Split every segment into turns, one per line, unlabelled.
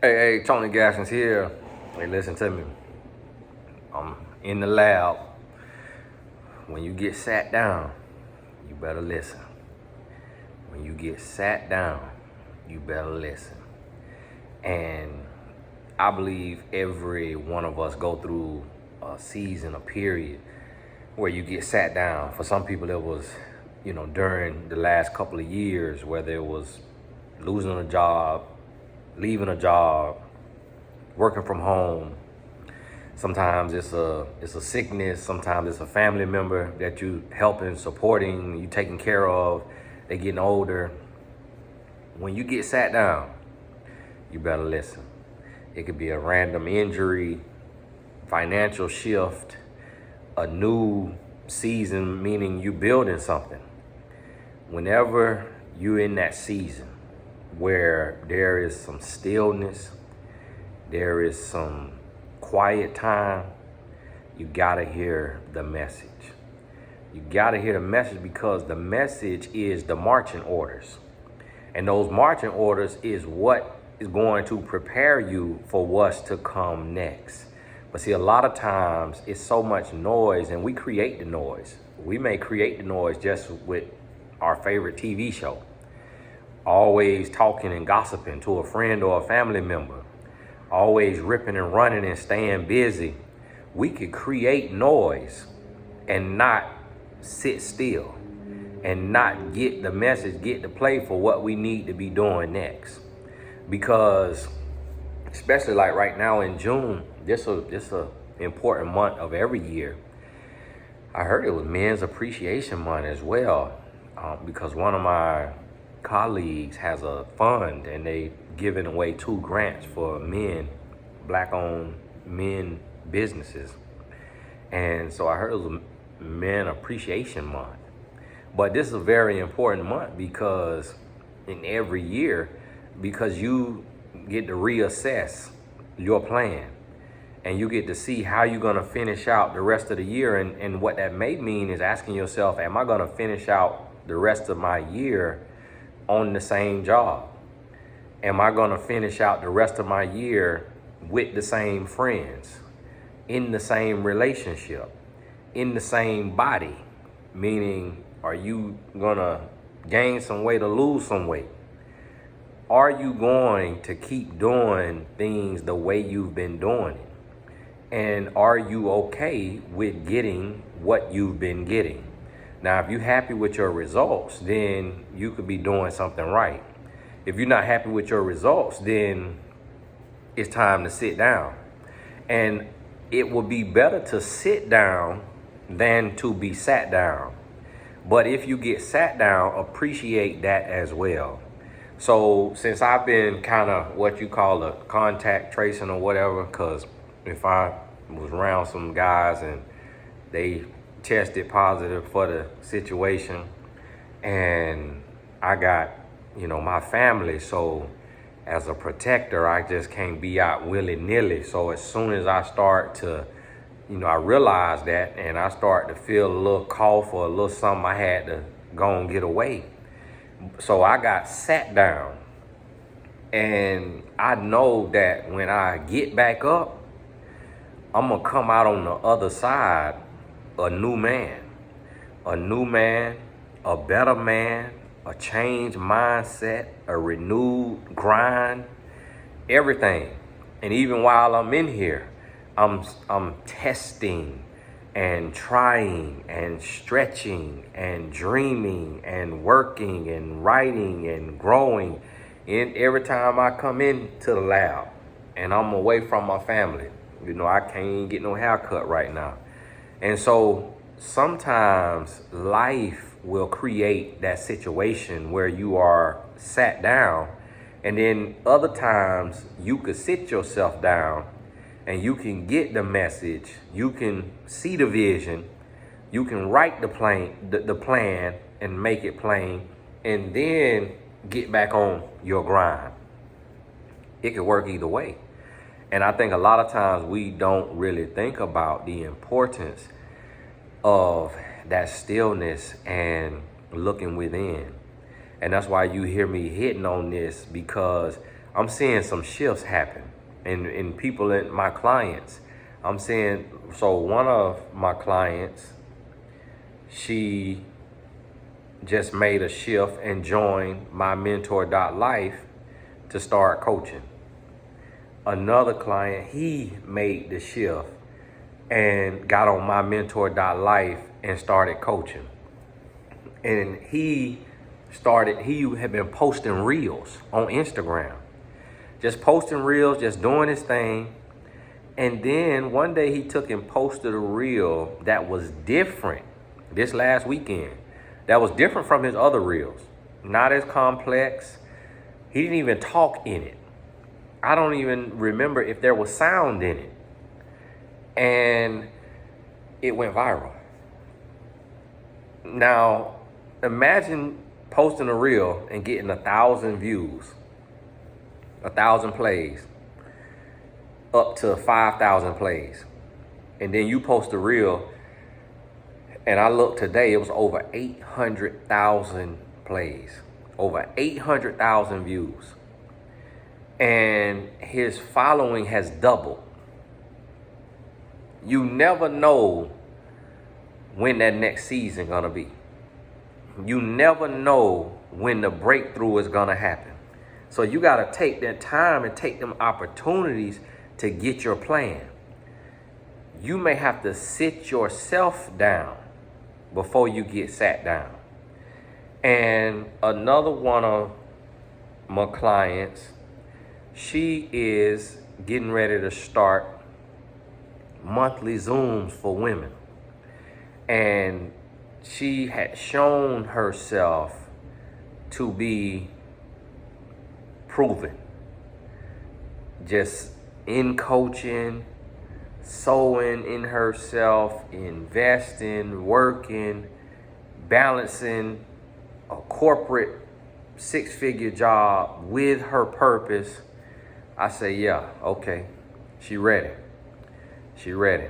Hey, Tony Gaskins here. Hey, listen to me. I'm in the lab. When you get sat down, you better listen. When you get sat down, you better listen. And I believe every one of us go through a season, a period where you get sat down. For some people, it was, during the last couple of years, whether it was losing a job, leaving a job, working from home. Sometimes it's a sickness. Sometimes it's a family member that you helping, supporting, you taking care of. They getting older. When you get sat down, you better listen. It could be a random injury, financial shift, a new season, meaning you building something. Whenever you're in that season where there is some stillness, there is some quiet time, you gotta hear the message. You gotta hear the message because the message is the marching orders. And those marching orders is what is going to prepare you for what's to come next. But see, a lot of times it's so much noise and we create the noise. We may create the noise just with our favorite TV show. Always talking and gossiping to a friend or a family member. Always ripping and running and staying busy. We could create noise and not sit still and not get the message, get the play for what we need to be doing next. Because especially like right now in June, this a important month of every year. I heard it was Men's Appreciation Month as well, because one of my colleagues has a fund and they giving away 2 grants for men, black-owned men businesses. And so I heard it was Men Appreciation Month. But this is a very important month because in every year, because you get to reassess your plan and you get to see how you're going to finish out the rest of the year. And what that may mean is asking yourself, am I going to finish out the rest of my year on the same job? Am I going to finish out the rest of my year with the same friends, in the same relationship, in the same body? Meaning, are you going to gain some weight or lose some weight? Are you going to keep doing things the way you've been doing it? And are you okay with getting what you've been getting? Now, if you're happy with your results, then you could be doing something right. If you're not happy with your results, then it's time to sit down. And it will be better to sit down than to be sat down. But if you get sat down, appreciate that as well. So since I've been kind of what you call a contact tracing or whatever, because if I was around some guys and they tested positive for the situation and I got, my family, so as a protector, I just can't be out willy-nilly. So as soon as I start to, I realize that and I start to feel a little cough or a little something, I had to go and get away. So I got sat down and I know that when I get back up, I'm gonna come out on the other side a new man, a better man, a changed mindset, a renewed grind, everything. And even while I'm in here, I'm testing and trying and stretching and dreaming and working and writing and growing. And every time I come into the lab and I'm away from my family, I can't even get no haircut right now. And so sometimes life will create that situation where you are sat down, and then other times you could sit yourself down and you can get the message, you can see the vision, you can write the plan and make it plain, and then get back on your grind. It could work either way. And I think a lot of times we don't really think about the importance of that stillness and looking within. And that's why you hear me hitting on this, because I'm seeing some shifts happen in people, in my clients. I'm seeing, so one of my clients, she just made a shift and joined my mentor.life to start coaching. Another client, he made the shift and got on my mentor.life and started coaching. And he had been posting reels on Instagram. Just posting reels, just doing his thing. And then one day he took and posted a reel that was different this last weekend. That was different from his other reels. Not as complex. He didn't even talk in it. I don't even remember if there was sound in it. And it went viral. Now, imagine posting a reel and getting 1,000 views, 1,000 plays, up to 5,000 plays. And then you post a reel, and I looked today, it was over 800,000 plays, over 800,000 views. And his following has doubled. You never know when that next season gonna be. You never know when the breakthrough is gonna happen. So you gotta take that time and take them opportunities to get your plan. You may have to sit yourself down before you get sat down. And another one of my clients, she is getting ready to start monthly Zooms for women. And she had shown herself to be proven. Just in coaching, sowing in herself, investing, working, balancing a corporate 6-figure job with her purpose. I say, yeah, okay, she ready. She ready.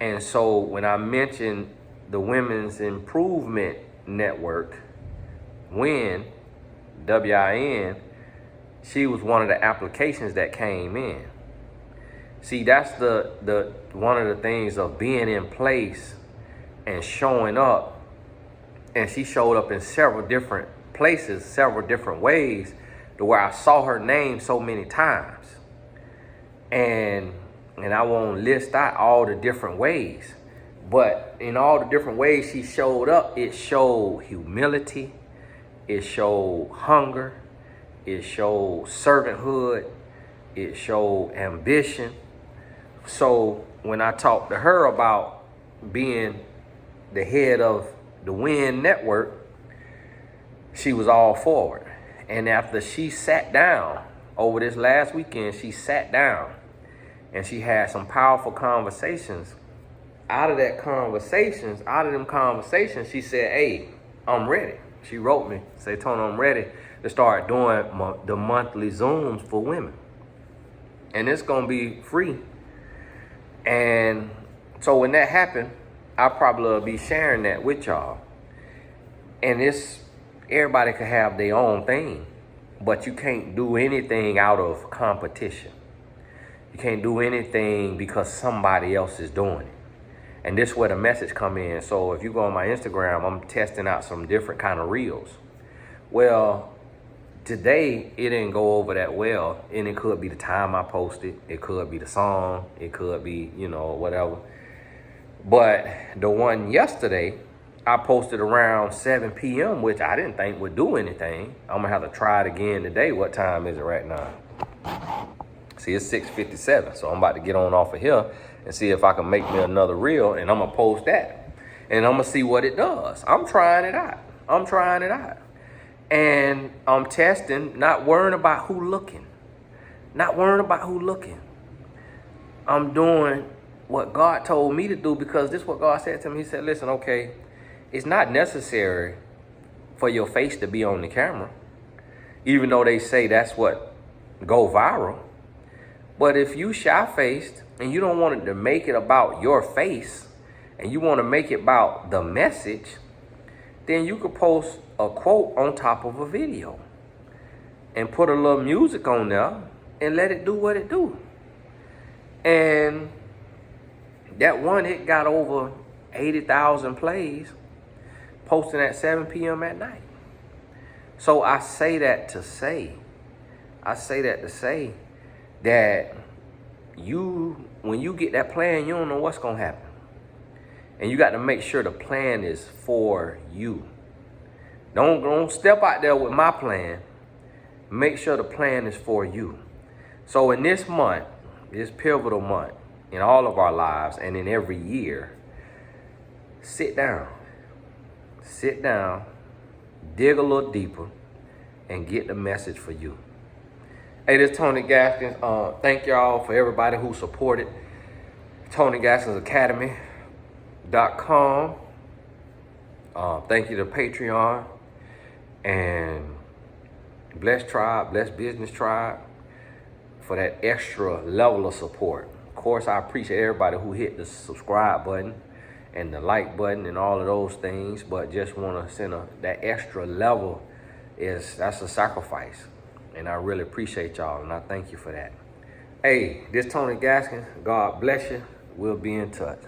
And so when I mentioned the Women's Improvement Network, WIN, W-I-N, she was one of the applications that came in. See, that's the one of the things of being in place and showing up. And she showed up in several different places, several different ways, to where I saw her name so many times. And I won't list out all the different ways, but in all the different ways she showed up, it showed humility, it showed hunger, it showed servanthood, it showed ambition. So when I talked to her about being the head of the WIN network, she was all for it. And after she sat down over this last weekend, she sat down and she had some powerful conversations. Out of them conversations, she said, hey, I'm ready. She wrote me, say, Tony, I'm ready to start doing the monthly Zooms for women. And it's going to be free. And so when that happened, I'll probably be sharing that with y'all. And everybody can have their own thing, but you can't do anything out of competition. You can't do anything because somebody else is doing it. And this is where the message come in. So if you go on my Instagram, I'm testing out some different kind of reels. Well, today it didn't go over that well, and it could be the time I posted. It could be the song. It could be, whatever. But the one yesterday, I posted around 7 p.m., which I didn't think would do anything. I'm going to have to try it again today. What time is it right now? See, it's 6:57, so I'm about to get on off of here and see if I can make me another reel, and I'm going to post that. And I'm going to see what it does. I'm trying it out. And I'm testing, not worrying about who looking. I'm doing what God told me to do, because this is what God said to me. He said, listen, okay, it's not necessary for your face to be on the camera, even though they say that's what go viral. But if you shy-faced and you don't want it to make it about your face and you want to make it about the message, then you could post a quote on top of a video. and put a little music on there and let it do what it do. And that one, it got over 80,000 plays, posting at 7 p.m. at night. So I say that to say that when you get that plan, you don't know what's gonna happen. And you got to make sure the plan is for you. Don't step out there with my plan. Make sure the plan is for you. So in this month, this pivotal month, in all of our lives and in every year, sit down, dig a little deeper, and get the message for you. Hey, this is Tony Gaskins. Thank y'all for everybody who supported Tony Gaskins Academy.com. Thank you to Patreon and Blessed Tribe, Blessed Business Tribe for that extra level of support. Of course, I appreciate everybody who hit the subscribe button and the like button and all of those things, but just want to send that extra level that's a sacrifice. And I really appreciate y'all, and I thank you for that. Hey, this Tony Gaskins. God bless you. We'll be in touch.